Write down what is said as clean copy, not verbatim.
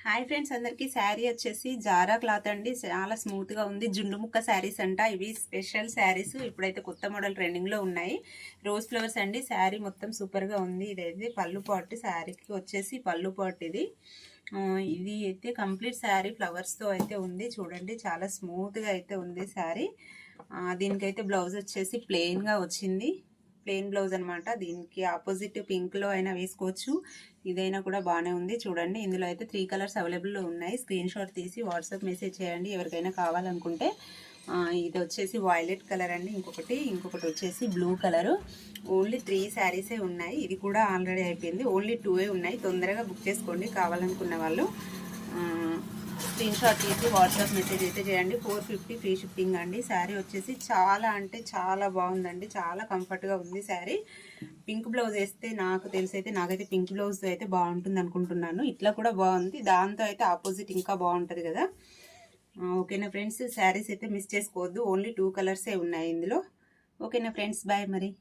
Hi friends, అందరికి శారీ వచ్చేసి Zara cloth అండి. చాలా స్మూత్ గా ఉంది. జుండు ముక్క శారీస్ అంట. ఇవి స్పెషల్ శారీస్. ఇప్పుడైతే కొత్త మోడల్ ట్రెండింగ్ లో ఉన్నాయి. రోజ్ ఫ్లవర్స్ అండి. శారీ మొత్తం సూపర్ గా ఉంది. ఇదైతే పళ్ళు పాటు, శారీకి వచ్చేసి పళ్ళు పాటు. ఇది అయితే కంప్లీట్ శారీ ఫ్లవర్స్ తో అయితే ఉంది. చూడండి, చాలా స్మూత్ గా అయితే ఉంది శారీ. దీనికైతే బ్లౌజ్ వచ్చేసి ప్లెయిన్ గా వచ్చింది. ప్లెయిన్ బ్లౌజ్ అనమాట. దీనికి ఆపోజిట్ పింక్ లో అయినా వేసుకోవచ్చు. ఇదైనా కూడా బాగానే ఉంది. చూడండి, ఇందులో అయితే 3 కలర్స్ అవైలబుల్ లో ఉన్నాయి. స్క్రీన్ షాట్ తీసి వాట్సాప్ మెసేజ్ చేయండి ఎవరికైనా కావాలనుకుంటే. ఇది వచ్చేసి వైలెట్ కలర్ అండి. ఇంకొకటి వచ్చేసి బ్లూ కలర్. ఓన్లీ 3 శారీసే ఉన్నాయి. ఇది కూడా ఆల్రెడీ అయిపోయింది. ఓన్లీ 2 ఉన్నాయి. తొందరగా బుక్ చేసుకోండి కావాలనుకున్న వాళ్ళు. స్క్రీన్ షాట్ తీసి వాట్సాప్ మెసేజ్ అయితే చేయండి. 450 ఫ్రీ షిప్పింగ్ అండి. శారీ వచ్చేసి చాలా అంటే చాలా బాగుందండి. చాలా కంఫర్ట్గా ఉంది శారీ. పింక్ బ్లౌజ్ వేస్తే నాకైతే పింక్ బ్లౌజ్ అయితే బాగుంటుంది అనుకుంటున్నాను. ఇట్లా కూడా బాగుంది. దాంతో అయితే ఆపోజిట్ ఇంకా బాగుంటుంది కదా. ఓకేనా ఫ్రెండ్స్, శారీస్ అయితే మిస్ చేసుకోవద్దు. ఓన్లీ 2 కలర్సే ఉన్నాయి ఇందులో. ఓకేనా ఫ్రెండ్స్, బాయ్ మరి.